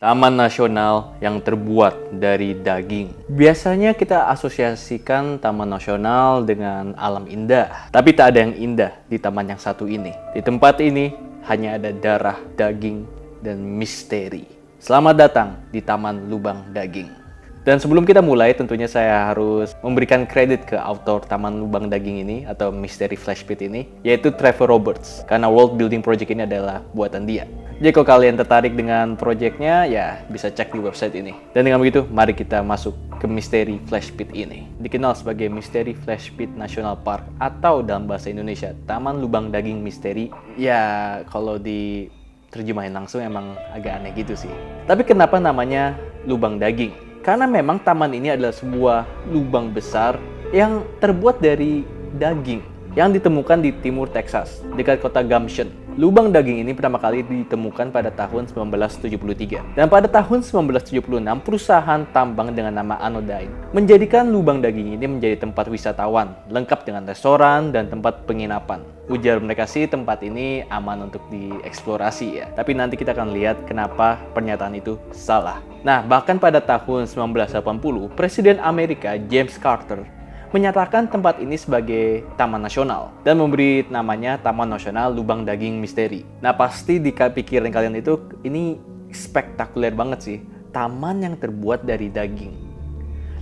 Taman nasional yang terbuat dari daging. Biasanya kita asosiasikan taman nasional dengan alam indah. Tapi tak ada yang indah di taman yang satu ini. Di tempat ini hanya ada darah, daging, dan misteri. Selamat datang di Taman Lubang Daging. Dan sebelum kita mulai, tentunya saya harus memberikan kredit ke author Taman Lubang Daging ini atau Misteri Flash Pit ini, yaitu Trevor Roberts. Karena world building project ini adalah buatan dia. Jadi kalau kalian tertarik dengan projectnya, ya bisa cek di website ini. Dan dengan begitu, mari kita masuk ke Misteri Flash Pit ini. Dikenal sebagai Misteri Flash Pit National Park atau dalam bahasa Indonesia, Taman Lubang Daging Misteri. Ya, kalau diterjemahin langsung emang agak aneh gitu sih. Tapi kenapa namanya Lubang Daging? Karena memang taman ini adalah sebuah lubang besar yang terbuat dari daging yang ditemukan di timur Texas, dekat kota Gumption. Lubang daging ini pertama kali ditemukan pada tahun 1973. Dan pada tahun 1976, perusahaan tambang dengan nama Anodyne menjadikan lubang daging ini menjadi tempat wisatawan, lengkap dengan restoran dan tempat penginapan. Ujar mereka sih tempat ini aman untuk dieksplorasi ya. Tapi nanti kita akan lihat kenapa pernyataan itu salah. Nah, bahkan pada tahun 1980, Presiden Amerika James Carter menyatakan tempat ini sebagai taman nasional dan memberi namanya Taman Nasional Lubang Daging Misteri. Nah, pasti di pikiran kalian itu ini spektakuler banget sih, taman yang terbuat dari daging.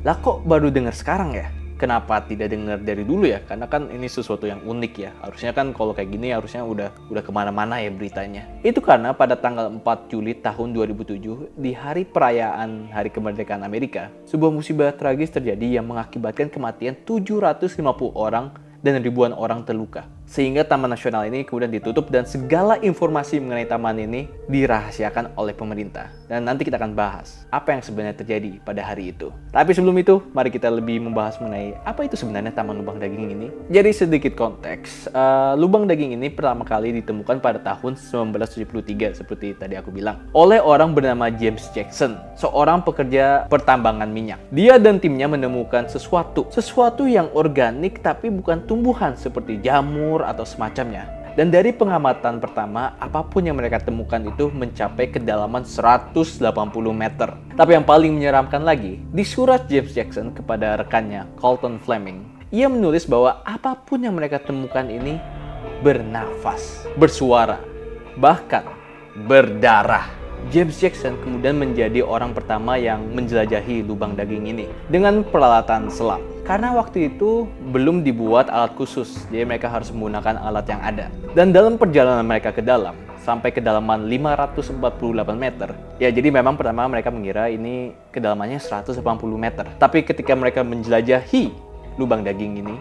Lah kok baru dengar sekarang ya? Kenapa tidak dengar dari dulu ya? Karena kan ini sesuatu yang unik ya. Harusnya kan kalau kayak gini harusnya udah kemana-mana ya beritanya. Itu karena pada tanggal 4 Juli tahun 2007, di hari perayaan Hari Kemerdekaan Amerika, sebuah musibah tragis terjadi yang mengakibatkan kematian 750 orang dan ribuan orang terluka. Sehingga Taman Nasional ini kemudian ditutup dan segala informasi mengenai taman ini dirahasiakan oleh pemerintah. Dan nanti kita akan bahas apa yang sebenarnya terjadi pada hari itu. Tapi sebelum itu, mari kita lebih membahas mengenai apa itu sebenarnya Taman Lubang Daging ini. Jadi sedikit konteks, lubang daging ini pertama kali ditemukan pada tahun 1973 seperti tadi aku bilang, oleh orang bernama James Jackson, seorang pekerja pertambangan minyak. Dia dan timnya menemukan sesuatu yang organik tapi bukan tumbuhan seperti jamur atau semacamnya. Dan dari pengamatan pertama, apapun yang mereka temukan itu mencapai kedalaman 180 meter. Tapi yang paling menyeramkan lagi, di surat James Jackson kepada rekannya, Colton Fleming, ia menulis bahwa apapun yang mereka temukan ini bernafas, bersuara, bahkan berdarah. James Jackson kemudian menjadi orang pertama yang menjelajahi lubang daging ini dengan peralatan selam. Karena waktu itu belum dibuat alat khusus, jadi mereka harus menggunakan alat yang ada. Dan dalam perjalanan mereka ke dalam, sampai kedalaman 548 meter, ya jadi memang pertama mereka mengira ini kedalamannya 180 meter. Tapi ketika mereka menjelajahi lubang daging ini,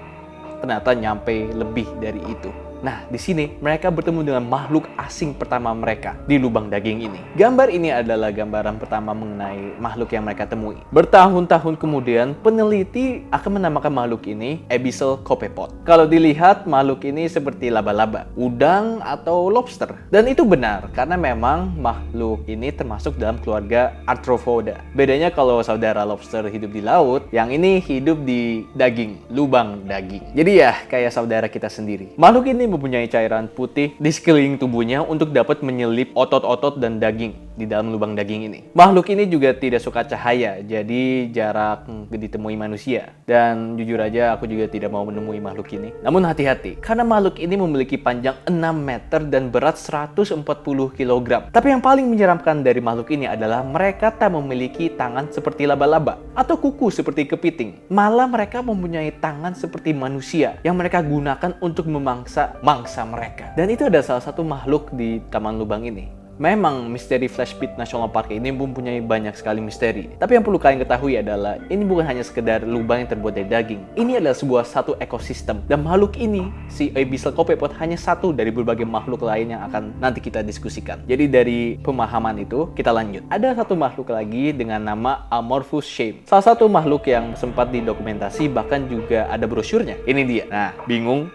ternyata nyampe lebih dari itu. Nah, di sini mereka bertemu dengan makhluk asing pertama mereka di lubang daging ini. Gambar ini adalah gambaran pertama mengenai makhluk yang mereka temui. Bertahun-tahun kemudian, peneliti akan menamakan makhluk ini Abyssal Copepod. Kalau dilihat, makhluk ini seperti laba-laba, udang, atau lobster. Dan itu benar, karena memang makhluk ini termasuk dalam keluarga Arthropoda. Bedanya kalau saudara lobster hidup di laut, yang ini hidup di daging, lubang daging. Jadi ya, kayak saudara kita sendiri. Makhluk ini mempunyai cairan putih di sekeliling tubuhnya untuk dapat menyelip otot-otot dan daging di dalam lubang daging ini. Makhluk ini juga tidak suka cahaya, jadi jarang ditemui manusia. Dan jujur aja aku juga tidak mau menemui makhluk ini. Namun hati-hati, karena makhluk ini memiliki panjang 6 meter dan berat 140 kg. Tapi yang paling menyeramkan dari makhluk ini adalah mereka tak memiliki tangan seperti laba-laba atau kuku seperti kepiting. Malah mereka mempunyai tangan seperti manusia yang mereka gunakan untuk memangsa mangsa mereka. Dan itu adalah salah satu makhluk di Taman Lubang ini. Memang Misteri Flash Pit National Park ini mempunyai banyak sekali misteri. Tapi yang perlu kalian ketahui adalah ini bukan hanya sekedar lubang yang terbuat dari daging. Ini adalah sebuah satu ekosistem. Dan makhluk ini, si Abyssal Copepod, hanya satu dari berbagai makhluk lain yang akan nanti kita diskusikan. Jadi dari pemahaman itu, kita lanjut. Ada satu makhluk lagi dengan nama Amorphous Shape. Salah satu makhluk yang sempat didokumentasi, bahkan juga ada brosurnya. Ini dia. Nah, bingung?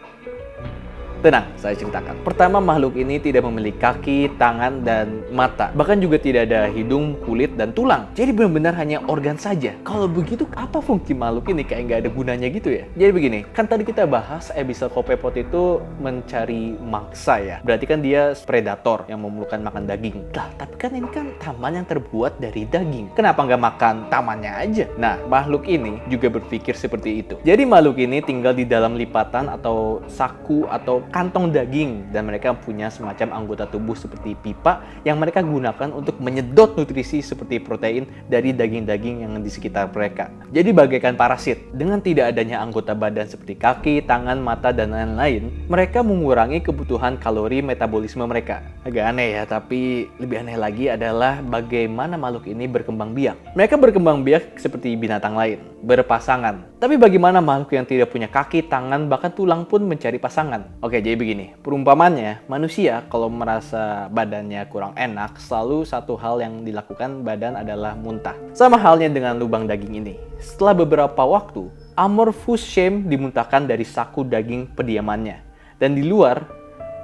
Tenang, saya ceritakan. Pertama, makhluk ini tidak memiliki kaki, tangan, dan mata. Bahkan juga tidak ada hidung, kulit, dan tulang. Jadi benar-benar hanya organ saja. Kalau begitu, apa fungsi makhluk ini? Kayak nggak ada gunanya gitu ya. Jadi begini, kan tadi kita bahas Abyssal-Copepod itu mencari mangsa ya. Berarti kan dia predator yang memerlukan makan daging. Lah, tapi kan ini kan taman yang terbuat dari daging. Kenapa nggak makan tamannya aja? Nah, makhluk ini juga berpikir seperti itu. Jadi makhluk ini tinggal di dalam lipatan atau saku atau kantong daging, dan mereka punya semacam anggota tubuh seperti pipa yang mereka gunakan untuk menyedot nutrisi seperti protein dari daging-daging yang di sekitar mereka. Jadi bagaikan parasit, dengan tidak adanya anggota badan seperti kaki, tangan, mata, dan lain-lain, mereka mengurangi kebutuhan kalori metabolisme mereka. Agak aneh ya, tapi lebih aneh lagi adalah bagaimana makhluk ini berkembang biak. Mereka berkembang biak seperti binatang lain, berpasangan. Tapi bagaimana makhluk yang tidak punya kaki, tangan, bahkan tulang pun mencari pasangan? Oke, jadi begini. Perumpamannya, manusia kalau merasa badannya kurang enak, selalu satu hal yang dilakukan badan adalah muntah. Sama halnya dengan lubang daging ini. Setelah beberapa waktu, amorphous shame dimuntahkan dari saku daging pediamannya. Dan di luar,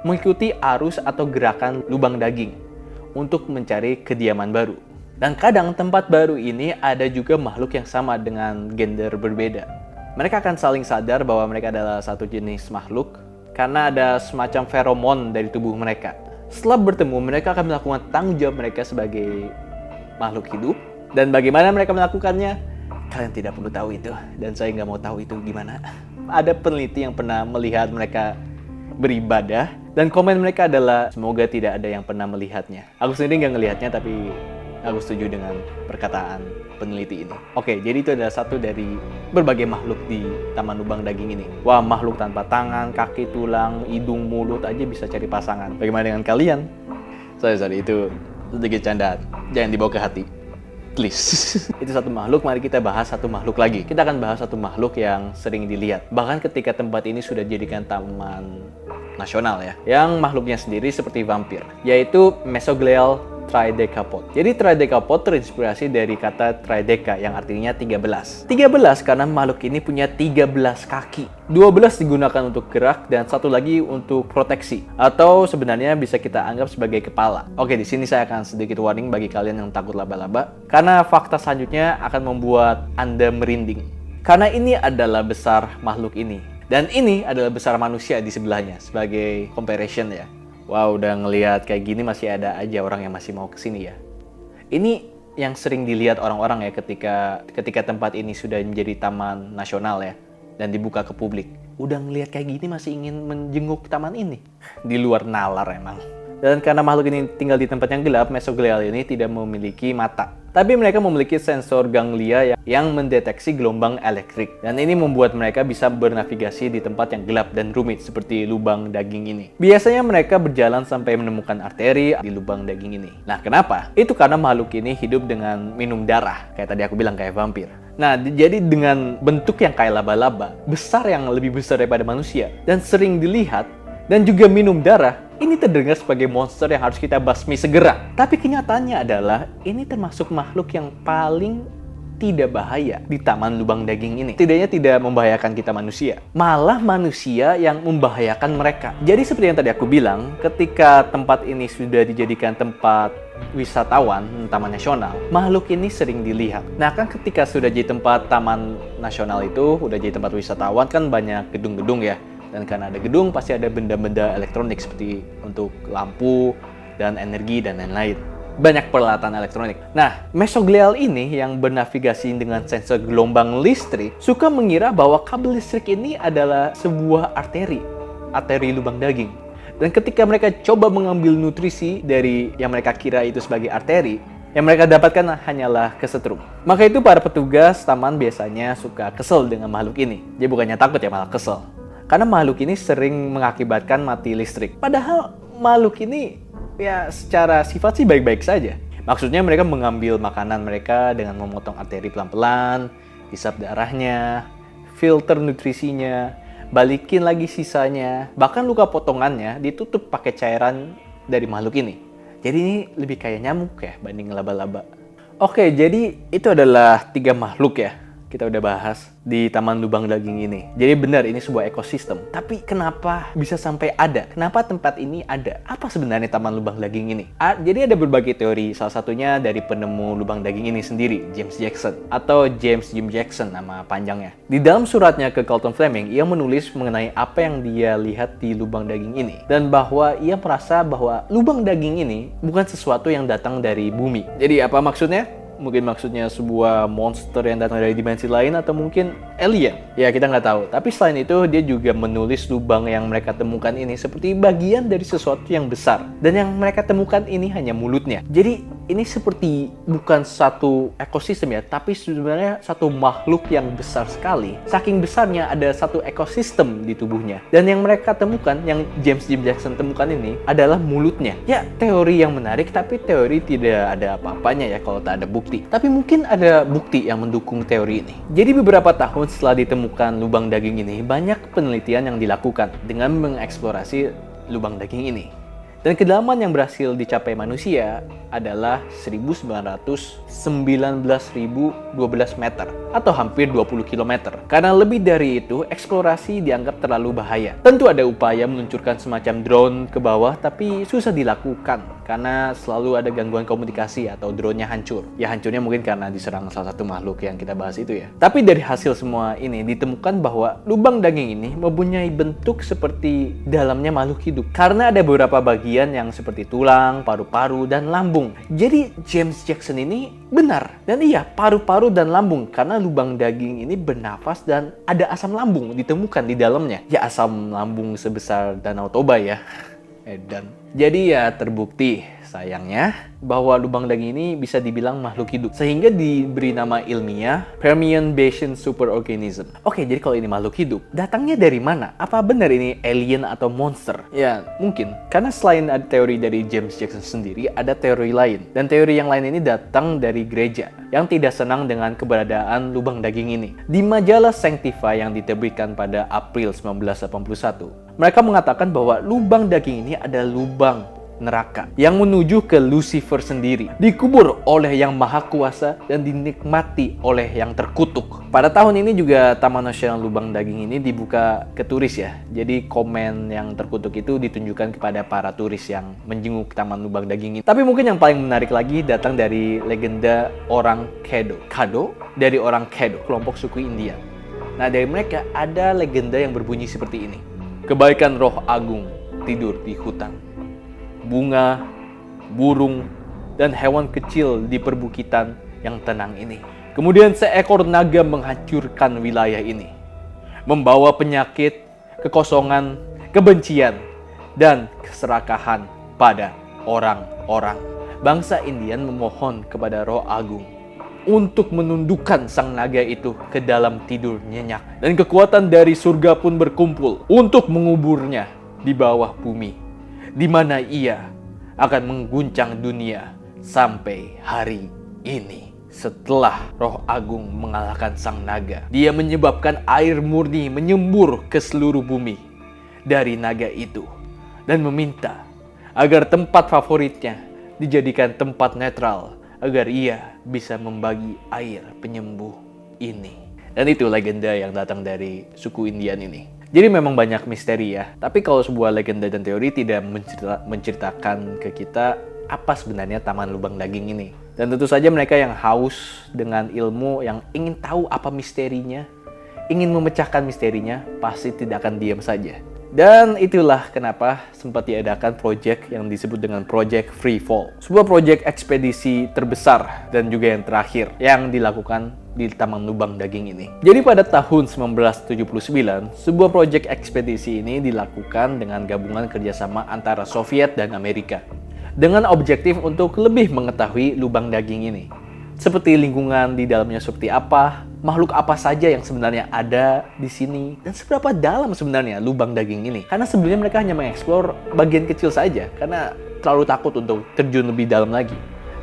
mengikuti arus atau gerakan lubang daging untuk mencari kediaman baru. Dan kadang tempat baru ini ada juga makhluk yang sama dengan gender berbeda. Mereka akan saling sadar bahwa mereka adalah satu jenis makhluk karena ada semacam feromon dari tubuh mereka. Setelah bertemu, mereka akan melakukan tanggung jawab mereka sebagai makhluk hidup. Dan bagaimana mereka melakukannya? Kalian tidak perlu tahu itu. Dan saya nggak mau tahu itu gimana. Ada peneliti yang pernah melihat mereka beribadah. Dan komen mereka adalah, semoga tidak ada yang pernah melihatnya. Aku sendiri nggak ngelihatnya, tapi aku setuju dengan perkataan peneliti ini. Oke, jadi itu adalah satu dari berbagai makhluk di Taman Lubang Daging ini. Wah, makhluk tanpa tangan, kaki, tulang, hidung, mulut aja bisa cari pasangan. Bagaimana dengan kalian? Sorry, itu sedikit candaan. Jangan dibawa ke hati. Please. Itu satu makhluk, mari kita bahas satu makhluk lagi. Kita akan bahas satu makhluk yang sering dilihat. Bahkan ketika tempat ini sudah dijadikan taman nasional ya. Yang makhluknya sendiri seperti vampir, yaitu Mesoglial Tridecapod. Jadi Tridecapod terinspirasi dari kata Trideca yang artinya 13. 13 karena makhluk ini punya 13 kaki. 12 digunakan untuk gerak dan satu lagi untuk proteksi. Atau sebenarnya bisa kita anggap sebagai kepala. Oke, di sini saya akan sedikit warning bagi kalian yang takut laba-laba. Karena fakta selanjutnya akan membuat Anda merinding. Karena ini adalah besar makhluk ini. Dan ini adalah besar manusia di sebelahnya sebagai comparison ya. Wow, udah ngelihat kayak gini masih ada aja orang yang masih mau kesini ya. Ini yang sering dilihat orang-orang ya ketika tempat ini sudah menjadi taman nasional ya dan dibuka ke publik. Udah ngelihat kayak gini masih ingin menjenguk taman ini. Di luar nalar emang. Dan karena makhluk ini tinggal di tempat yang gelap, Mesoglial ini tidak memiliki mata. Tapi mereka memiliki sensor ganglia yang mendeteksi gelombang elektrik. Dan ini membuat mereka bisa bernavigasi di tempat yang gelap dan rumit seperti lubang daging ini. Biasanya mereka berjalan sampai menemukan arteri di lubang daging ini. Nah, kenapa? Itu karena makhluk ini hidup dengan minum darah. Kayak tadi aku bilang, kayak vampir. Nah, jadi dengan bentuk yang kayak laba-laba, besar yang lebih besar daripada manusia, dan sering dilihat, dan juga minum darah, ini terdengar sebagai monster yang harus kita basmi segera. Tapi kenyataannya adalah ini termasuk makhluk yang paling tidak bahaya di Taman Lubang Daging ini. Tidaknya tidak membahayakan kita manusia, malah manusia yang membahayakan mereka. Jadi seperti yang tadi aku bilang, ketika tempat ini sudah dijadikan tempat wisatawan, taman nasional, makhluk ini sering dilihat. Nah kan ketika sudah jadi tempat taman nasional itu, udah jadi tempat wisatawan kan banyak gedung-gedung ya. Dan karena ada gedung, pasti ada benda-benda elektronik seperti untuk lampu dan energi dan lain-lain. Banyak peralatan elektronik. Nah, Mesoglial ini yang bernavigasi dengan sensor gelombang listrik suka mengira bahwa kabel listrik ini adalah sebuah arteri lubang daging. Dan ketika mereka coba mengambil nutrisi dari yang mereka kira itu sebagai arteri, yang mereka dapatkan hanyalah kesetrum. Maka itu para petugas taman biasanya suka kesel dengan makhluk ini. Dia bukannya takut ya, malah kesel. Karena makhluk ini sering mengakibatkan mati listrik. Padahal makhluk ini ya secara sifat sih baik-baik saja. Maksudnya mereka mengambil makanan mereka dengan memotong arteri pelan-pelan, hisap darahnya, filter nutrisinya, balikin lagi sisanya. Bahkan luka potongannya ditutup pakai cairan dari makhluk ini. Jadi ini lebih kayak nyamuk ya banding laba-laba. Oke, jadi itu adalah 3 makhluk ya. kita udah bahas di Taman Lubang Daging ini. Jadi benar ini sebuah ekosistem. Tapi kenapa bisa sampai ada? Kenapa tempat ini ada? Apa sebenarnya Taman Lubang Daging ini? Jadi ada berbagai teori. Salah satunya dari penemu lubang daging ini sendiri, James Jackson atau James Jim Jackson nama panjangnya. Di dalam suratnya ke Carlton Fleming, ia menulis mengenai apa yang dia lihat di lubang daging ini dan bahwa ia merasa bahwa lubang daging ini bukan sesuatu yang datang dari bumi. Jadi apa maksudnya? Mungkin maksudnya sebuah monster yang datang dari dimensi lain atau mungkin alien. Ya kita nggak tahu. Tapi selain itu dia juga menulis lubang yang mereka temukan ini seperti bagian dari sesuatu yang besar. Dan yang mereka temukan ini hanya mulutnya. Jadi ini seperti bukan satu ekosistem ya, tapi sebenarnya satu makhluk yang besar sekali. Saking besarnya ada satu ekosistem di tubuhnya. Dan yang mereka temukan, yang James Jim Jackson temukan ini adalah mulutnya. Ya teori yang menarik, tapi teori tidak ada apa-apanya ya kalau tak ada bukti. Tapi mungkin ada bukti yang mendukung teori ini. Jadi beberapa tahun setelah ditemukan lubang daging ini, banyak penelitian yang dilakukan dengan mengeksplorasi lubang daging ini. Dan kedalaman yang berhasil dicapai manusia adalah 19.12 meter atau hampir 20 km. Karena lebih dari itu, eksplorasi dianggap terlalu bahaya. Tentu ada upaya meluncurkan semacam drone ke bawah, tapi susah dilakukan karena selalu ada gangguan komunikasi atau drone-nya hancur. Ya hancurnya mungkin karena diserang salah satu makhluk yang kita bahas itu ya. Tapi dari hasil semua ini ditemukan bahwa lubang daging ini mempunyai bentuk seperti dalamnya makhluk hidup. Karena ada beberapa bagian yang seperti tulang, paru-paru, dan lambung. Jadi James Jackson ini benar. Dan iya, paru-paru dan lambung. Karena lubang daging ini bernafas dan ada asam lambung ditemukan di dalamnya. Ya asam lambung sebesar Danau Toba ya. Dan jadi ya terbukti sayangnya bahwa lubang daging ini bisa dibilang makhluk hidup. Sehingga diberi nama ilmiah Permian Basin Superorganism. Oke, jadi kalau ini makhluk hidup, datangnya dari mana? Apa benar ini alien atau monster? Ya, mungkin. Karena selain ada teori dari James Jackson sendiri, ada teori lain. Dan teori yang lain ini datang dari gereja yang tidak senang dengan keberadaan lubang daging ini. Di majalah Sanctify yang diterbitkan pada April 1981, mereka mengatakan bahwa lubang daging ini adalah lubang neraka yang menuju ke Lucifer sendiri, dikubur oleh yang maha kuasa dan dinikmati oleh yang terkutuk. Pada tahun ini juga Taman Nasional Lubang Daging ini dibuka ke turis ya. Jadi komen yang terkutuk itu ditunjukkan kepada para turis yang menjenguk Taman Lubang Daging ini. Tapi mungkin yang paling menarik lagi datang dari legenda orang Caddo. Caddo dari orang Caddo, kelompok suku India. Nah, dari mereka ada legenda yang berbunyi seperti ini. Kebaikan roh agung tidur di hutan. Bunga, burung, dan hewan kecil di perbukitan yang tenang ini. Kemudian seekor naga menghancurkan wilayah ini, membawa penyakit, kekosongan, kebencian, dan keserakahan pada orang-orang. Bangsa Indian memohon kepada roh agung untuk menundukkan sang naga itu ke dalam tidur nyenyak. Dan kekuatan dari surga pun berkumpul untuk menguburnya di bawah bumi, di mana ia akan mengguncang dunia sampai hari ini. Setelah roh agung mengalahkan sang naga, dia menyebabkan air murni menyembur ke seluruh bumi dari naga itu dan meminta agar tempat favoritnya dijadikan tempat netral agar ia bisa membagi air penyembuh ini. Dan itu legenda yang datang dari suku Indian ini. Jadi memang banyak misteri ya. Tapi kalau sebuah legenda dan teori tidak menceritakan ke kita apa sebenarnya Taman Lubang Daging ini. Dan tentu saja mereka yang haus dengan ilmu, yang ingin tahu apa misterinya, ingin memecahkan misterinya, pasti tidak akan diam saja. Dan itulah kenapa sempat diadakan proyek yang disebut dengan Project Freefall. Sebuah proyek ekspedisi terbesar dan juga yang terakhir yang dilakukan di Taman Lubang Daging ini. Jadi pada tahun 1979, sebuah proyek ekspedisi ini dilakukan dengan gabungan kerjasama antara Soviet dan Amerika. Dengan objektif untuk lebih mengetahui lubang daging ini. Seperti lingkungan di dalamnya seperti apa, makhluk apa saja yang sebenarnya ada di sini, dan seberapa dalam sebenarnya lubang daging ini. Karena sebelumnya mereka hanya mengeksplor bagian kecil saja, karena terlalu takut untuk terjun lebih dalam lagi.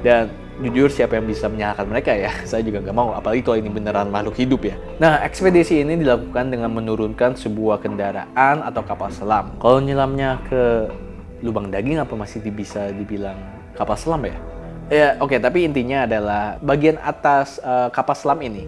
Dan jujur siapa yang bisa menyalahkan mereka ya? Saya juga nggak mau, apalagi kalau ini beneran makhluk hidup ya. Nah, ekspedisi ini dilakukan dengan menurunkan sebuah kendaraan atau kapal selam. Kalau nyelamnya ke lubang daging apa masih bisa dibilang kapal selam ya? Ya, oke, tapi intinya adalah bagian atas kapal selam ini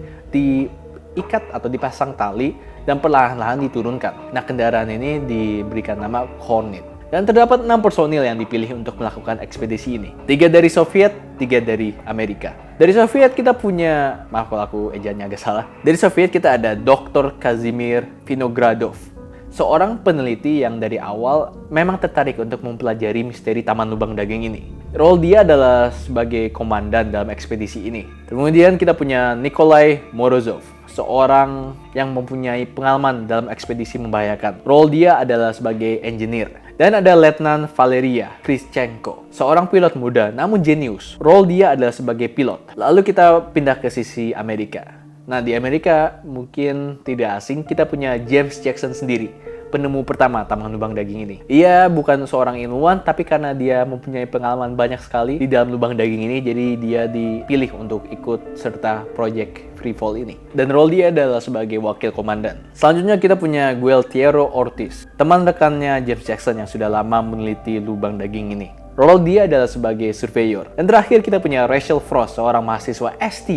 diikat atau dipasang tali dan perlahan-lahan diturunkan. Nah, kendaraan ini diberikan nama Hornet. Dan terdapat 6 personil yang dipilih untuk melakukan ekspedisi ini. 3 dari Soviet, 3 dari Amerika. Dari Soviet kita punya, maaf kalau aku ejaannya agak salah. Dari Soviet kita ada Dr. Kazimir Vinogradov, seorang peneliti yang dari awal memang tertarik untuk mempelajari misteri Taman Lubang Daging ini. Role dia adalah sebagai komandan dalam ekspedisi ini. Kemudian kita punya Nikolai Morozov, seorang yang mempunyai pengalaman dalam ekspedisi membahayakan. Role dia adalah sebagai engineer. Dan ada Letnan Valeria Krishchenko, seorang pilot muda namun jenius. Role dia adalah sebagai pilot. Lalu kita pindah ke sisi Amerika. Nah, di Amerika mungkin tidak asing, kita punya James Jackson sendiri, penemu pertama Taman Lubang Daging ini. Ia bukan seorang ilmuwan, tapi karena dia mempunyai pengalaman banyak sekali di dalam lubang daging ini, jadi dia dipilih untuk ikut serta proyek Freefall ini. Dan role dia adalah sebagai wakil komandan. Selanjutnya kita punya Gualtiero Ortiz, teman rekannya James Jackson yang sudah lama meneliti lubang daging ini. Role dia adalah sebagai surveyor. Dan terakhir kita punya Rachel Frost, seorang mahasiswa S3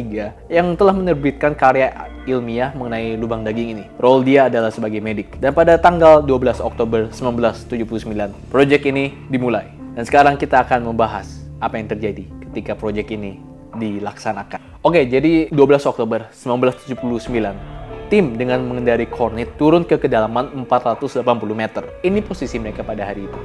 yang telah menerbitkan karya ilmiah mengenai lubang daging ini. Role dia adalah sebagai medik. Dan pada tanggal 12 Oktober 1979, proyek ini dimulai. Dan sekarang kita akan membahas apa yang terjadi ketika proyek ini dilaksanakan. Oke, jadi 12 Oktober 1979, tim dengan mengendari Hornet turun ke kedalaman 480 meter. Ini posisi mereka pada hari itu.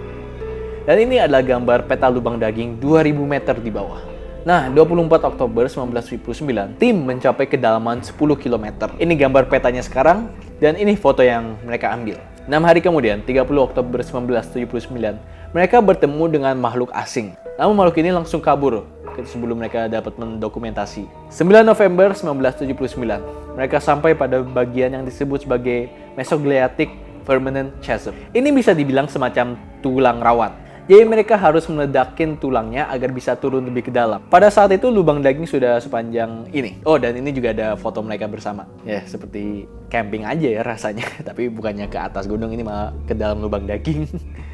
Dan ini adalah gambar peta lubang daging 2000 meter di bawah. Nah, 24 Oktober 1979, tim mencapai kedalaman 10 km. Ini gambar petanya sekarang, dan ini foto yang mereka ambil. 6 hari kemudian, 30 Oktober 1979, mereka bertemu dengan makhluk asing. Namun makhluk ini langsung kabur sebelum mereka dapat mendokumentasi. 9 November 1979, mereka sampai pada bagian yang disebut sebagai Mesogliatic Permanent Chasm. Ini bisa dibilang semacam tulang rawan. Jadi mereka harus meledakin tulangnya agar bisa turun lebih ke dalam. Pada saat itu lubang daging sudah sepanjang ini. Oh, dan ini juga ada foto mereka bersama. Ya, seperti camping aja ya rasanya. Tapi bukannya ke atas gunung, ini malah ke dalam lubang daging.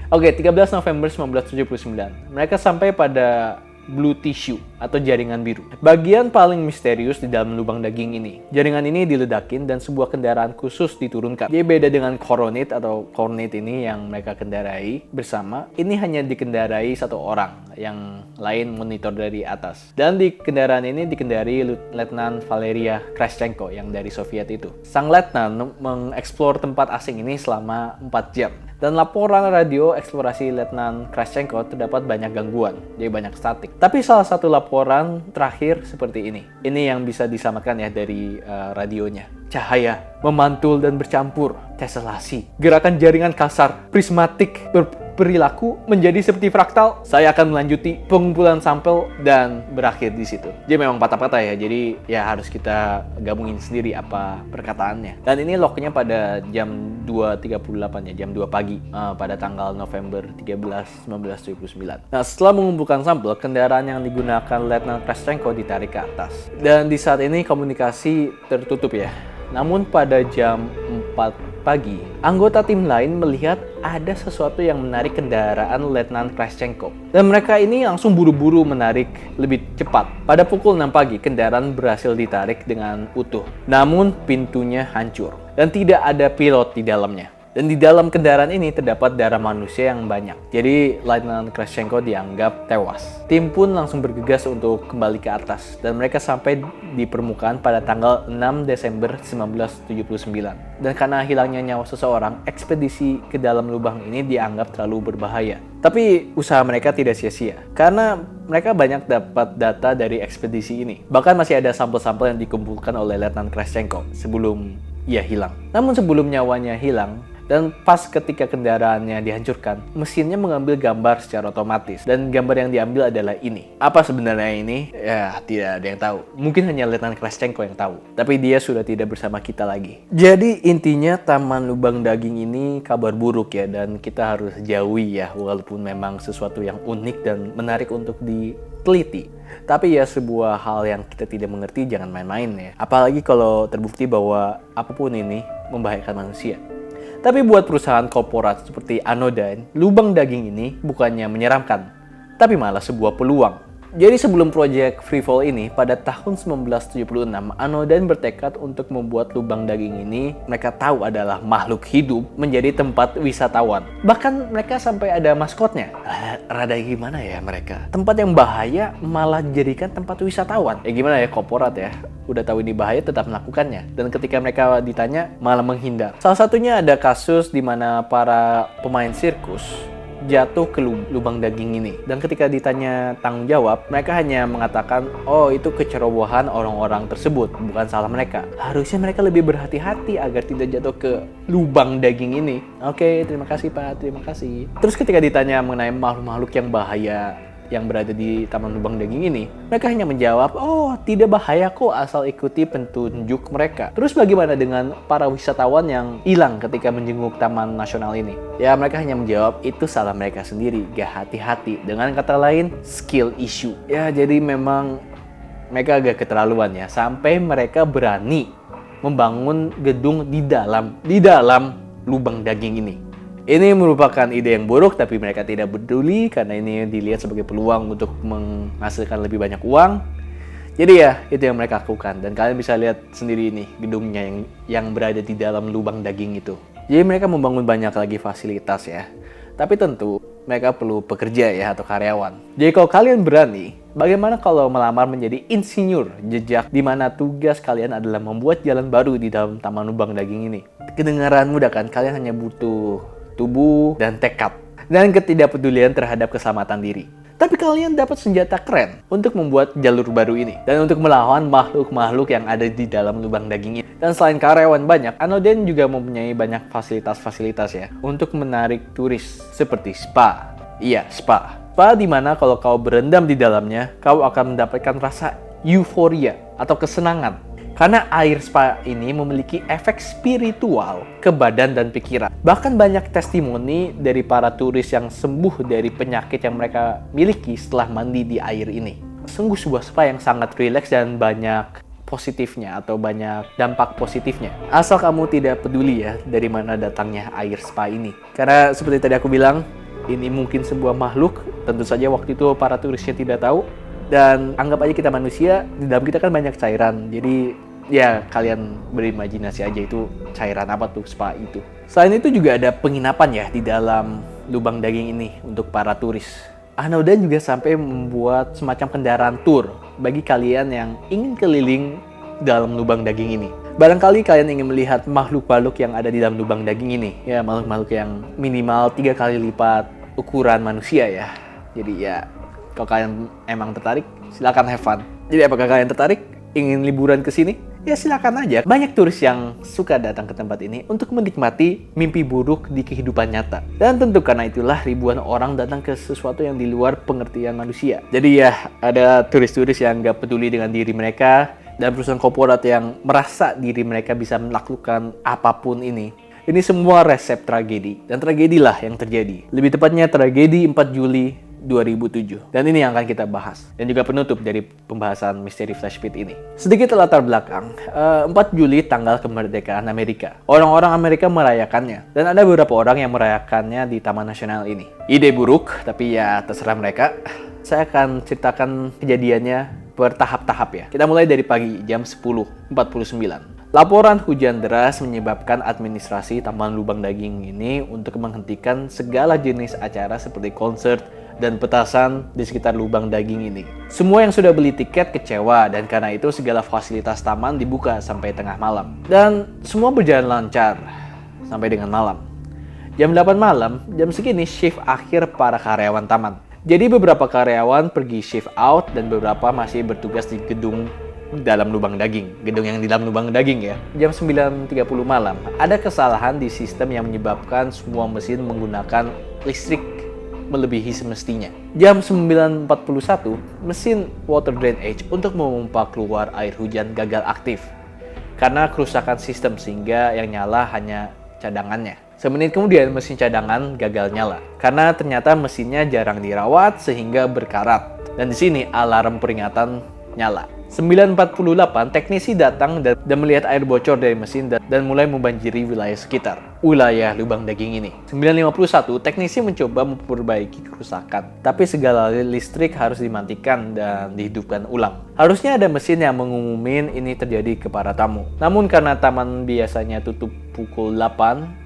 Oke, 13 November 1979. Mereka sampai pada Blue Tissue atau jaringan biru. Bagian paling misterius di dalam lubang daging ini. Jaringan ini diledakin dan sebuah kendaraan khusus diturunkan. Dia beda dengan Coronet atau Hornet ini yang mereka kendarai bersama. Ini hanya dikendarai satu orang, yang lain monitor dari atas. Dan di kendaraan ini dikendarai Letnan Valeria Krishchenko yang dari Soviet itu. Sang Letnan mengeksplor tempat asing ini selama 4 jam. Dan laporan radio eksplorasi Letnan Krishchenko terdapat banyak gangguan, jadi banyak statik. Tapi salah satu laporan terakhir seperti ini. Ini yang bisa disamakan ya dari radionya. Cahaya memantul dan bercampur, teselasi, gerakan jaringan kasar, prismatik, berperilaku menjadi seperti fraktal. Saya akan melanjuti pengumpulan sampel dan berakhir di situ. Jadi memang patah-patah ya, jadi ya harus kita gabungin sendiri apa perkataannya. Dan ini lognya pada jam 2.38 ya, jam 2 pagi pada tanggal November 13, 1979. Nah, setelah mengumpulkan sampel, kendaraan yang digunakan Letnan Krishchenko ditarik ke atas. Dan di saat ini komunikasi tertutup ya. Namun pada jam 4 pagi, anggota tim lain melihat ada sesuatu yang menarik kendaraan Letnan Krishchenko. Dan mereka ini langsung buru-buru menarik lebih cepat. Pada pukul 6 pagi, kendaraan berhasil ditarik dengan utuh. Namun pintunya hancur dan tidak ada pilot di dalamnya. Dan di dalam kendaraan ini terdapat darah manusia yang banyak. Jadi Letnan Krishchenko dianggap tewas. Tim pun langsung bergegas untuk kembali ke atas. Dan mereka sampai di permukaan pada tanggal 6 Desember 1979. Dan karena hilangnya nyawa seseorang, ekspedisi ke dalam lubang ini dianggap terlalu berbahaya. Tapi usaha mereka tidak sia-sia. Karena mereka banyak dapat data dari ekspedisi ini. Bahkan masih ada sampel-sampel yang dikumpulkan oleh Letnan Krishchenko sebelum ia hilang. Namun sebelum nyawanya hilang, dan pas ketika kendaraannya dihancurkan, mesinnya mengambil gambar secara otomatis. Dan gambar yang diambil adalah ini. Apa sebenarnya ini? Ya, tidak ada yang tahu. Mungkin hanya Letnan Krishchenko yang tahu. Tapi dia sudah tidak bersama kita lagi. Jadi intinya Taman Lubang Daging ini kabar buruk ya. Dan kita harus jauhi ya. Walaupun memang sesuatu yang unik dan menarik untuk diteliti. Tapi ya sebuah hal yang kita tidak mengerti jangan main-main ya. Apalagi kalau terbukti bahwa apapun ini membahayakan manusia. Tapi buat perusahaan korporat seperti Anodyne, lubang daging ini bukannya menyeramkan, tapi malah sebuah peluang. Jadi sebelum proyek Freefall ini, pada tahun 1976, Anodan bertekad untuk membuat lubang daging ini mereka tahu adalah makhluk hidup menjadi tempat wisatawan. Bahkan mereka sampai ada maskotnya. Rada gimana ya mereka? Tempat yang bahaya malah dijadikan tempat wisatawan. Gimana ya korporat ya? Udah tahu ini bahaya tetap melakukannya. Dan ketika mereka ditanya malah menghindar. Salah satunya ada kasus di mana para pemain sirkus jatuh ke lubang daging ini. Dan ketika ditanya tanggung jawab, mereka hanya mengatakan, oh itu kecerobohan orang-orang tersebut, bukan salah mereka. Harusnya mereka lebih berhati-hati agar tidak jatuh ke lubang daging ini. Oke, terima kasih Pak, terima kasih. Terus ketika ditanya mengenai makhluk-makhluk yang bahaya yang berada di taman lubang daging ini, mereka hanya menjawab, oh tidak bahaya kok asal ikuti petunjuk mereka. Terus bagaimana dengan para wisatawan yang hilang ketika menjenguk taman nasional ini? Ya mereka hanya menjawab, itu salah mereka sendiri, gak hati-hati. Dengan kata lain, skill issue. Ya jadi memang mereka agak keterlaluan ya, sampai mereka berani membangun gedung di dalam lubang daging ini. Ini merupakan ide yang buruk, tapi mereka tidak peduli karena ini dilihat sebagai peluang untuk menghasilkan lebih banyak uang. Jadi ya, itu yang mereka lakukan. Dan kalian bisa lihat sendiri ini, gedungnya yang berada di dalam lubang daging itu. Jadi mereka membangun banyak lagi fasilitas ya. Tapi tentu mereka perlu pekerja ya atau karyawan. Jadi kalau kalian berani, bagaimana kalau melamar menjadi insinyur jejak di mana tugas kalian adalah membuat jalan baru di dalam taman lubang daging ini? Kedengaran mudah kan? Kalian hanya butuh tubuh dan tekad dan ketidakpedulian terhadap keselamatan diri. Tapi kalian dapat senjata keren untuk membuat jalur baru ini dan untuk melawan makhluk-makhluk yang ada di dalam lubang daging ini. Dan selain karyawan banyak, Anoden juga mempunyai banyak fasilitas-fasilitas ya untuk menarik turis seperti spa. Iya, spa. Spa di mana kalau kau berendam di dalamnya, kau akan mendapatkan rasa euforia atau kesenangan. Karena air spa ini memiliki efek spiritual ke badan dan pikiran. Bahkan banyak testimoni dari para turis yang sembuh dari penyakit yang mereka miliki setelah mandi di air ini. Sungguh sebuah spa yang sangat rileks dan banyak positifnya atau banyak dampak positifnya. Asal kamu tidak peduli ya dari mana datangnya air spa ini. Karena seperti tadi aku bilang, ini mungkin sebuah makhluk. Tentu saja waktu itu para turisnya tidak tahu. Dan anggap aja kita manusia, di dalam kita kan banyak cairan. Jadi ya kalian berimajinasi aja itu cairan apa tuh spa itu. Selain itu juga ada penginapan ya di dalam lubang daging ini untuk para turis. Anoden juga sampai membuat semacam kendaraan tour bagi kalian yang ingin keliling dalam lubang daging ini. Barangkali kalian ingin melihat makhluk-makhluk yang ada di dalam lubang daging ini. Ya makhluk-makhluk yang minimal 3 kali lipat ukuran manusia ya. Jadi ya kalau kalian emang tertarik, silakan have fun. Jadi apakah kalian tertarik? Ingin liburan ke sini? Ya silakan aja. Banyak turis yang suka datang ke tempat ini untuk menikmati mimpi buruk di kehidupan nyata. Dan tentu karena itulah ribuan orang datang ke sesuatu yang di luar pengertian manusia. Jadi ya ada turis-turis yang gak peduli dengan diri mereka dan perusahaan korporat yang merasa diri mereka bisa menaklukkan apapun ini. Ini semua resep tragedi. Dan tragedilah yang terjadi. Lebih tepatnya tragedi 4 Juli 2007. Dan ini yang akan kita bahas. Dan juga penutup dari pembahasan misteri Flashpit ini. Sedikit latar belakang. 4 Juli tanggal kemerdekaan Amerika. Orang-orang Amerika merayakannya. Dan ada beberapa orang yang merayakannya di Taman Nasional ini. Ide buruk, tapi ya terserah mereka. Saya akan ceritakan kejadiannya bertahap-tahap ya. Kita mulai dari pagi jam 10.49. Laporan hujan deras menyebabkan administrasi Taman Lubang Daging ini untuk menghentikan segala jenis acara seperti konser dan petasan di sekitar lubang daging ini. Semua yang sudah beli tiket kecewa dan karena itu segala fasilitas taman dibuka sampai tengah malam. Dan semua berjalan lancar sampai dengan malam. Jam 8 malam, jam segini shift akhir para karyawan taman. Jadi beberapa karyawan pergi shift out dan beberapa masih bertugas di gedung dalam lubang daging. Gedung yang di dalam lubang daging ya. Jam 9.30 malam, ada kesalahan di sistem yang menyebabkan semua mesin menggunakan listrik melebihi semestinya. Jam 9.41, mesin water drainage untuk memompa keluar air hujan gagal aktif karena kerusakan sistem sehingga yang nyala hanya cadangannya. Semenit kemudian mesin cadangan gagal nyala karena ternyata mesinnya jarang dirawat sehingga berkarat. Dan di sini alarm peringatan nyala. 9.48 teknisi datang dan melihat air bocor dari mesin dan mulai membanjiri wilayah sekitar. wilayah lubang daging ini. 951, teknisi mencoba memperbaiki kerusakan, tapi segala listrik harus dimatikan dan dihidupkan ulang. Harusnya ada mesin yang mengumumin ini terjadi ke para tamu. Namun karena taman biasanya tutup pukul 8,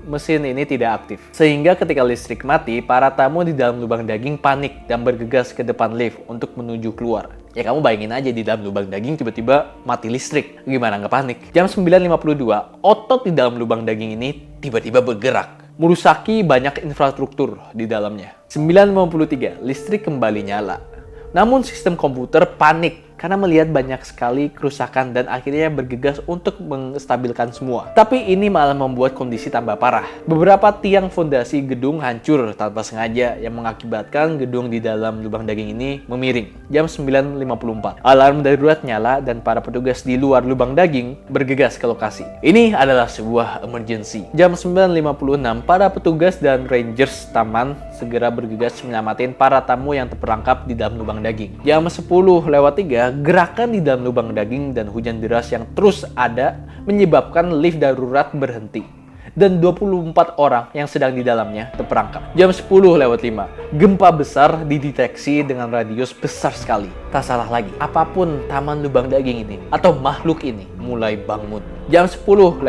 mesin ini tidak aktif. Sehingga ketika listrik mati, para tamu di dalam lubang daging panik dan bergegas ke depan lift untuk menuju keluar. Ya kamu bayangin aja di dalam lubang daging tiba-tiba mati listrik. Gimana nggak panik? Jam 9.52, otot di dalam lubang daging ini tiba-tiba bergerak, merusaki banyak infrastruktur di dalamnya. 9.53, listrik kembali nyala. Namun sistem komputer panik karena melihat banyak sekali kerusakan dan akhirnya bergegas untuk menstabilkan semua. Tapi ini malah membuat kondisi tambah parah. Beberapa tiang fondasi gedung hancur tanpa sengaja yang mengakibatkan gedung di dalam lubang daging ini memiring. Jam 9.54, alarm darurat nyala dan para petugas di luar lubang daging bergegas ke lokasi. Ini adalah sebuah emergency. Jam 9.56, para petugas dan rangers taman segera bergegas menyelamatin para tamu yang terperangkap di dalam lubang daging. Jam 10.03, gerakan di dalam lubang daging dan hujan deras yang terus ada menyebabkan lift darurat berhenti dan 24 orang yang sedang di dalamnya terperangkap. Jam 10.05, gempa besar dideteksi dengan radius besar sekali. Tak salah lagi, apapun taman lubang daging ini atau makhluk ini mulai bangun. Jam 10.12,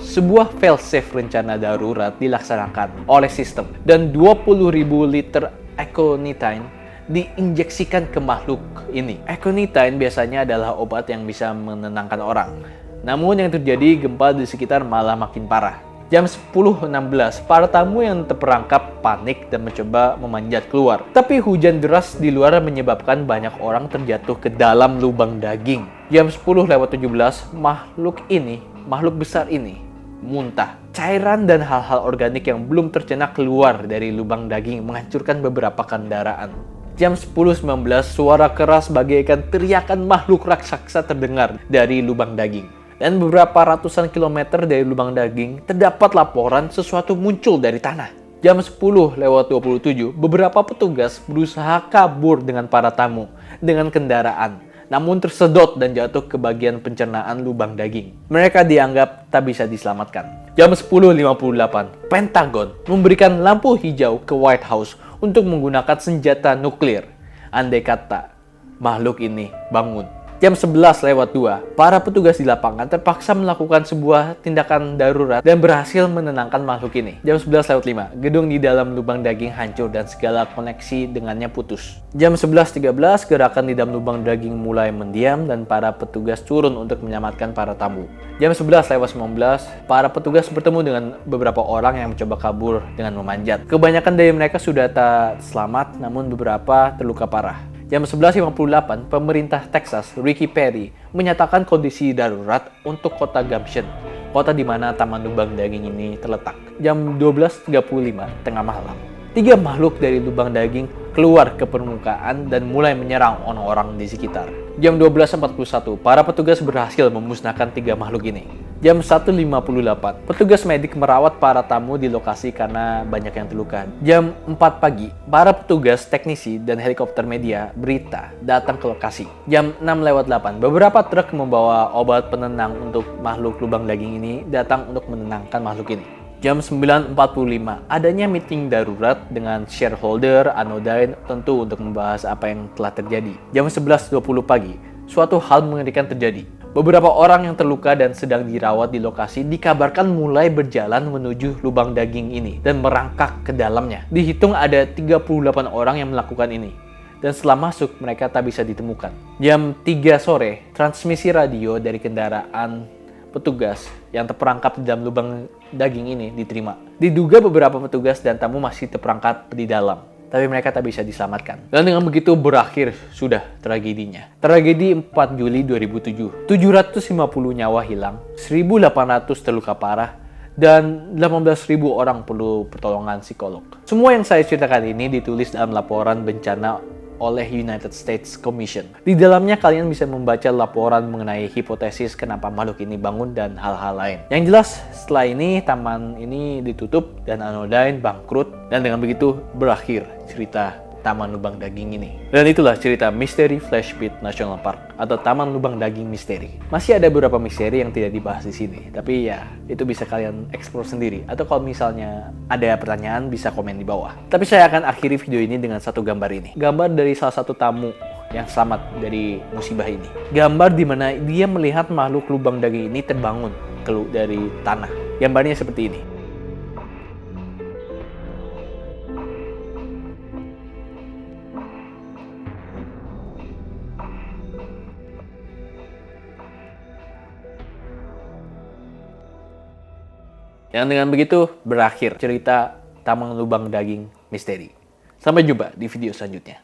sebuah fail-safe rencana darurat dilaksanakan oleh sistem dan 20.000 liter Aconitain diinjeksikan ke makhluk ini. Aconitain biasanya adalah obat yang bisa menenangkan orang. Namun yang terjadi, gempa di sekitar malah makin parah. Jam 10.16, para tamu yang terperangkap panik dan mencoba memanjat keluar. Tapi hujan deras di luar menyebabkan banyak orang terjatuh ke dalam lubang daging. Jam 10.17, makhluk besar ini muntah. Cairan dan hal-hal organik yang belum tercerna keluar dari lubang daging menghancurkan beberapa kendaraan. Jam 10.19, suara keras bagaikan teriakan makhluk raksasa terdengar dari lubang daging. Dan beberapa ratusan kilometer dari lubang daging, terdapat laporan sesuatu muncul dari tanah. Jam 10.27, beberapa petugas berusaha kabur dengan para tamu dengan kendaraan, namun tersedot dan jatuh ke bagian pencernaan lubang daging. Mereka dianggap tak bisa diselamatkan. Jam 10.58, Pentagon memberikan lampu hijau ke White House untuk menggunakan senjata nuklir. Andai kata makhluk ini bangun. Jam 11.02, para petugas di lapangan terpaksa melakukan sebuah tindakan darurat dan berhasil menenangkan makhluk ini. Jam 11.05, gedung di dalam lubang daging hancur dan segala koneksi dengannya putus. Jam 11.13, gerakan di dalam lubang daging mulai mendiam dan para petugas turun untuk menyelamatkan para tamu. Jam 11.19, para petugas bertemu dengan beberapa orang yang mencoba kabur dengan memanjat. Kebanyakan dari mereka sudah tak selamat, namun beberapa terluka parah. Jam 11.58, pemerintah Texas, Ricky Perry, menyatakan kondisi darurat untuk kota Gumption, kota di mana taman lubang daging ini terletak. Jam 12.35, tengah malam, 3 makhluk dari lubang daging keluar ke permukaan dan mulai menyerang orang-orang di sekitar. Jam 12.41, para petugas berhasil memusnahkan 3 makhluk ini. Jam 1.58, petugas medik merawat para tamu di lokasi karena banyak yang terluka. Jam 4 pagi, para petugas, teknisi, dan helikopter media berita datang ke lokasi. Jam 6.08, beberapa truk membawa obat penenang untuk makhluk lubang daging ini datang untuk menenangkan makhluk ini. Jam 9.45, adanya meeting darurat dengan shareholder Anodyne tentu untuk membahas apa yang telah terjadi. Jam 11.20 pagi, suatu hal mengerikan terjadi. Beberapa orang yang terluka dan sedang dirawat di lokasi dikabarkan mulai berjalan menuju lubang daging ini dan merangkak ke dalamnya. Dihitung ada 38 orang yang melakukan ini. Dan setelah masuk, mereka tak bisa ditemukan. Jam 3 sore, transmisi radio dari kendaraan petugas yang terperangkap di dalam lubang daging ini diterima. Diduga beberapa petugas dan tamu masih terperangkap di dalam, tapi mereka tak bisa diselamatkan. Dan dengan begitu berakhir sudah tragedinya. Tragedi 4 Juli 2007. 750 nyawa hilang, 1.800 terluka parah, dan 18.000 orang perlu pertolongan psikolog. Semua yang saya ceritakan ini ditulis dalam laporan bencana oleh United States Commission. Di dalamnya kalian bisa membaca laporan mengenai hipotesis kenapa makhluk ini bangun dan hal-hal lain. Yang jelas setelah ini taman ini ditutup dan Anodyne bangkrut, dan dengan begitu berakhir cerita Taman Lubang Daging ini. Dan itulah cerita misteri Flash Pit National Park atau Taman Lubang Daging Misteri. Masih ada beberapa misteri yang tidak dibahas di sini, tapi ya itu bisa kalian explore sendiri. Atau kalau misalnya ada pertanyaan bisa komen di bawah. Tapi saya akan akhiri video ini dengan satu gambar ini. Gambar dari salah satu tamu yang selamat dari musibah ini. Gambar di mana dia melihat makhluk lubang daging ini terbangun dari tanah. Gambarnya seperti ini. Yang dengan begitu berakhir cerita Taman Lubang Daging Misteri. Sampai jumpa di video selanjutnya.